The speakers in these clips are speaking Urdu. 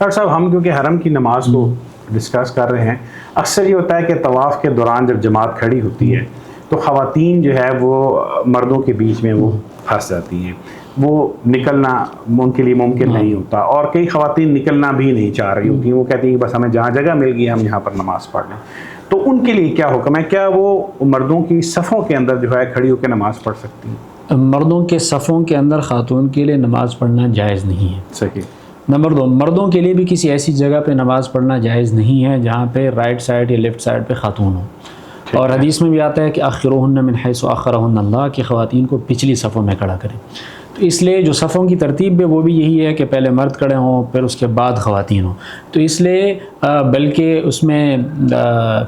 ڈاکٹر صاحب ہم کیونکہ حرم کی نماز کو ڈسکس کر رہے ہیں، اکثر یہ ہوتا ہے کہ طواف کے دوران جب جماعت کھڑی ہوتی ہے تو خواتین جو ہے وہ مردوں کے بیچ میں وہ پھنس جاتی ہیں، وہ نکلنا ان کے لیے ممکن نہیں ہوتا، اور کئی خواتین نکلنا بھی نہیں چاہ رہی ہوتی ہیں، وہ کہتی ہیں کہ بس ہمیں جہاں جگہ مل گئی ہم یہاں پر نماز پڑھ لیں، تو ان کے لیے کیا حکم ہے؟ کیا وہ مردوں کی صفوں کے اندر جو ہے کھڑی ہو کے نماز پڑھ سکتی ہیں؟ مردوں کے صفوں کے اندر خاتون کے لیے نماز پڑھنا جائز نہیں ہے. صحیح. نمبر 2، مردوں کے لیے بھی کسی ایسی جگہ پہ نماز پڑھنا جائز نہیں ہے جہاں پہ رائٹ سائڈ یا لیفٹ سائڈ پہ خاتون ہو. اور حدیث میں بھی آتا ہے کہ آخرہن من حیث آخرہن اللہ، کہ خواتین کو پچھلی صفوں میں کھڑا کریں. تو اس لیے جو صفوں کی ترتیب ہے وہ بھی یہی ہے کہ پہلے مرد کھڑے ہوں پھر اس کے بعد خواتین ہوں. تو اس لیے بلکہ اس میں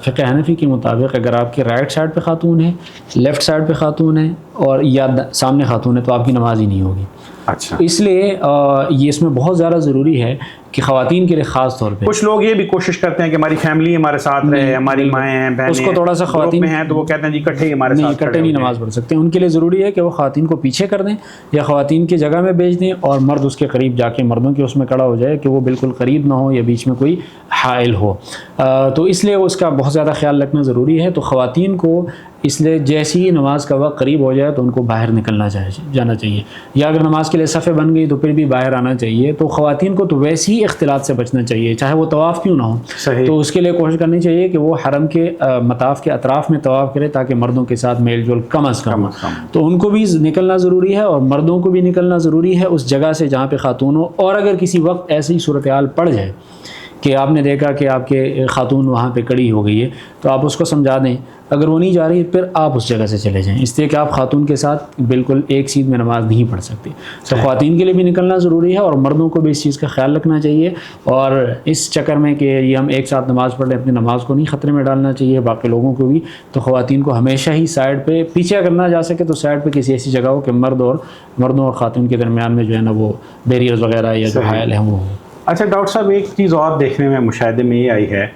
فقہ حنفی کے مطابق اگر آپ کے رائٹ سائڈ پہ خاتون ہے، لیفٹ سائڈ پہ خاتون ہے اور یا سامنے خاتون ہے تو آپ کی نماز ہی نہیں ہوگی. اچھا. اس لیے یہ اس میں بہت زیادہ ضروری ہے کہ خواتین کے لیے خاص طور پہ، کچھ لوگ یہ بھی کوشش کرتے ہیں کہ ہماری فیملی ہمارے ساتھ رہے، ہماری مائیں ہیں، بہنیں اس کو تھوڑا سا خواتین میں ہیں تو وہ کہتے ہیں جی اکٹھے ہی ہمارے ساتھ اکٹھے نہیں نماز پڑھ سکتے. ان کے لیے ضروری ہے کہ وہ خواتین کو پیچھے کر دیں یا خواتین کی جگہ میں بھیج دیں اور مرد اس کے قریب جا کے مردوں کے اس میں کھڑا ہو جائے کہ وہ بالکل قریب نہ ہو یا بیچ میں کوئی حائل ہو. تو اس لیے اس کا بہت زیادہ خیال رکھنا ضروری ہے. تو خواتین کو اس لیے جیسی ہی نماز کا وقت قریب ہو جائے تو ان کو باہر نکلنا جانا چاہیے، یا اگر نماز کے لیے صفیں بن گئی تو پھر بھی باہر آنا چاہیے. تو خواتین کو تو ویسے ہی اختلاط سے بچنا چاہیے چاہے وہ طواف کیوں نہ ہو. صحیح. تو اس کے لیے کوشش کرنی چاہیے کہ وہ حرم کے مطاف کے اطراف میں طواف کرے تاکہ مردوں کے ساتھ میل جول کم از کم. تو ان کو بھی نکلنا ضروری ہے اور مردوں کو بھی نکلنا ضروری ہے اس جگہ سے جہاں پہ خاتون ہو. اور اگر کسی وقت ایسی صورتحال پڑ جائے کہ آپ نے دیکھا کہ آپ کے خاتون وہاں پہ کڑی ہو گئی ہے تو آپ اس کو سمجھا دیں، اگر وہ نہیں جا رہی پھر آپ اس جگہ سے چلے جائیں، اس لیے کہ آپ خاتون کے ساتھ بالکل ایک سیدھ میں نماز نہیں پڑھ سکتے. تو خواتین کے لیے بھی نکلنا ضروری ہے اور مردوں کو بھی اس چیز کا خیال رکھنا چاہیے. اور اس چکر میں کہ یہ ہم ایک ساتھ نماز پڑھ لیں اپنی نماز کو نہیں خطرے میں ڈالنا چاہیے باقی لوگوں کو بھی. تو خواتین کو ہمیشہ ہی سائڈ پہ پیچھے کرنا جا سکے تو سائڈ پہ کسی ایسی جگہ ہو کہ مردوں اور خاتون کے درمیان میں جو ہے نا وہ بیریئرز وغیرہ یا جو حائل ہیں وہ ہو. اچھا ڈاکٹر صاحب، ایک چیز اور دیکھنے میں مشاہدے میں یہ آئی ہے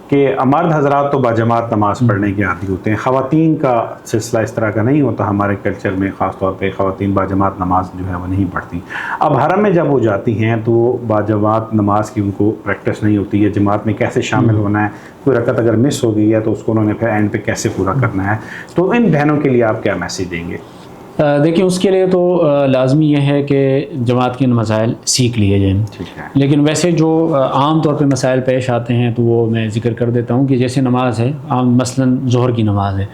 کہ مرد حضرات تو باجماعت نماز پڑھنے کے عادی ہوتے ہیں، خواتین کا سلسلہ اس طرح کا نہیں ہوتا ہمارے کلچر میں، خاص طور پہ خواتین باجماعت نماز جو ہے وہ نہیں پڑھتی. اب حرم میں جب وہ جاتی ہیں تو وہ باجماعت نماز کی ان کو پریکٹس نہیں ہوتی ہے، جماعت میں کیسے شامل ہونا ہے، کوئی رکعت اگر مس ہو گئی ہے تو اس کو انہوں نے پھر اینڈ پہ کیسے پورا کرنا ہے. تو ان بہنوں کے لیے آپ کیا میسیج دیں گے؟ دیکھیں اس کے لیے تو لازمی یہ ہے کہ جماعت کے مسائل سیکھ لیے جائیں. لیکن ویسے جو عام طور پہ مسائل پیش آتے ہیں تو وہ میں ذکر کر دیتا ہوں کہ جیسے نماز ہے عام، مثلاً ظہر کی نماز ہے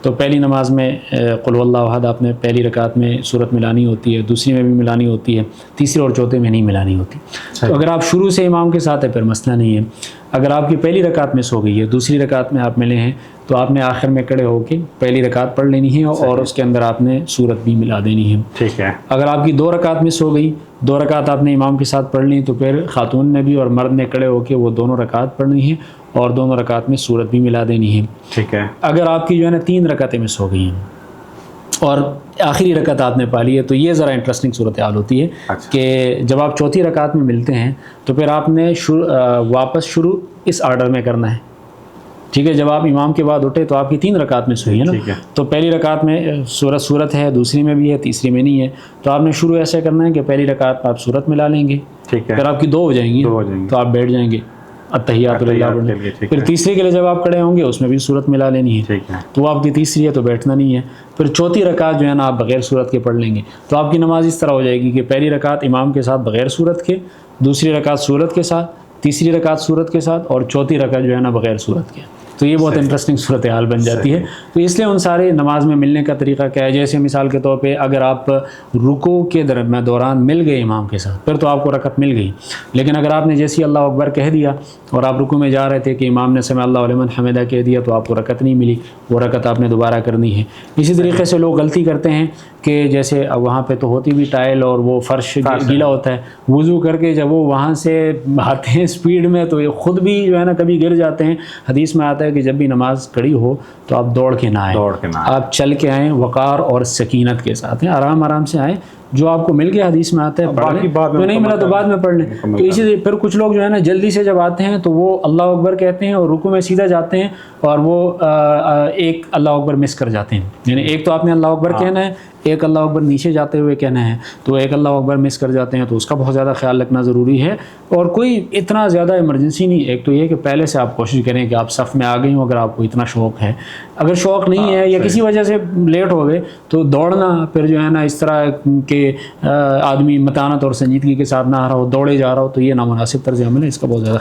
تو پہلی نماز میں قل هو اللہ احد آپ نے پہلی رکعت میں سورت ملانی ہوتی ہے، دوسری میں بھی ملانی ہوتی ہے، تیسری اور چوتھے میں نہیں ملانی ہوتی. تو اگر آپ شروع سے امام کے ساتھ ہے پھر مسئلہ نہیں ہے. اگر آپ کی پہلی رکعت مس ہو گئی ہے، دوسری رکعت میں آپ ملے ہیں تو آپ نے آخر میں کھڑے ہو کے پہلی رکعت پڑھ لینی ہے اور اس کے اندر آپ نے سورت بھی ملا دینی ہے. ٹھیک ہے. اگر آپ کی 2 رکعت مس ہو گئی، 2 رکعت آپ نے امام کے ساتھ پڑھ لی تو پھر خاتون نے بھی اور مرد نے کھڑے ہو کے وہ دونوں رکعت پڑھنی ہے اور دونوں رکعت میں سورت بھی ملا دینی ہے. ٹھیک ہے. اگر آپ کی جو ہے نا 3 رکعتیں مس ہو گئی ہیں اور آخری رکعت آپ نے پا لی ہے تو یہ ذرا انٹرسٹنگ صورتحال ہوتی ہے. اچھا. کہ جب آپ چوتھی رکعت میں ملتے ہیں تو پھر آپ نے واپس شروع اس آرڈر میں کرنا ہے. ٹھیک ہے. جب آپ امام کے بعد اٹھے تو آپ کی 3 رکعت میں ہوئی ہے نا، تو پہلی رکعت میں سورت ہے، دوسری میں بھی ہے، تیسری میں نہیں ہے. تو آپ نے شروع ایسے کرنا ہے کہ پہلی رکعت آپ سورت ملا لیں گے. ٹھیک ہے. پھر آپ کی 2 ہو جائیں گی تو آپ بیٹھ جائیں گے التحیات للہ پڑھنے. پھر تیسری کے لیے جب آپ کھڑے ہوں گے اس میں بھی سورت ملا لینی ہے. تو وہ آپ کی تیسری ہے تو بیٹھنا نہیں ہے. پھر چوتھی رکعت جو ہے نا آپ بغیر سورت کے پڑھ لیں گے. تو آپ کی نماز اس طرح ہو جائے گی کہ پہلی رکعت امام کے ساتھ بغیر سورت کے، دوسری رکعت سورت کے ساتھ، تیسری رکعت سورت کے ساتھ اور چوتھی رکعت جو ہے نا بغیر سورت کے. تو یہ بہت انٹرسٹنگ صورتحال بن جاتی ہے. تو اس لیے ان سارے نماز میں ملنے کا طریقہ کیا ہے، جیسے مثال کے طور پہ اگر آپ رکوع کے دوران مل گئے امام کے ساتھ پھر تو آپ کو رکعت مل گئی. لیکن اگر آپ نے جیسے اللہ اکبر کہہ دیا اور آپ رکوع میں جا رہے تھے کہ امام نے سمع اللہ لمن حمدہ کہہ دیا تو آپ کو رکعت نہیں ملی، وہ رکعت آپ نے دوبارہ کرنی ہے. اسی طریقے سے لوگ غلطی کرتے ہیں کہ جیسے وہاں پہ تو ہوتی بھی ٹائل اور وہ فرش گیلا ہوتا ہے، وضو کر کے جب وہ وہاں سے آتے ہیں اسپیڈ میں تو یہ خود بھی جو ہے نا کبھی گر جاتے ہیں. حدیث میں آتا ہے کہ جب بھی نماز کھڑی ہو تو آپ دوڑ کے نہ آئیں، آپ چل کے آئیں، وقار اور سکینت کے ساتھ ہیں، آرام سے آئیں جو آپ کو مل گیا حدیث میں آتا ہے پڑھ لیں, تو نہیں ملا تو بعد میں پڑھ لیں. تو اسی لیے پھر کچھ لوگ جو ہے نا جلدی سے جب آتے ہیں تو وہ اللہ اکبر کہتے ہیں اور رکوع میں سیدھا جاتے ہیں اور وہ ایک اللہ اکبر مس کر جاتے ہیں. یعنی ایک تو آپ نے اللہ اکبر کہنا ہے, ایک اللہ اکبر نیچے جاتے ہوئے کہنا ہے, تو ایک اللہ اکبر مس کر جاتے ہیں, تو اس کا بہت زیادہ خیال رکھنا ضروری ہے. اور کوئی اتنا زیادہ ایمرجنسی نہیں. ایک تو یہ کہ پہلے سے آپ کوشش کریں کہ آپ صف میں آ گئی ہوں اگر آپ کو اتنا شوق ہے. اگر شوق نہیں ہے یا کسی وجہ سے لیٹ ہو گئے تو دوڑنا پھر جو ہے نا اس طرح کہ آدمی متانت اور سنجیدگی کے ساتھ نہ آ رہا ہو, دوڑے جا رہا ہو, تو یہ نامناسب طرز عمل ہے, اس کا بہت زیادہ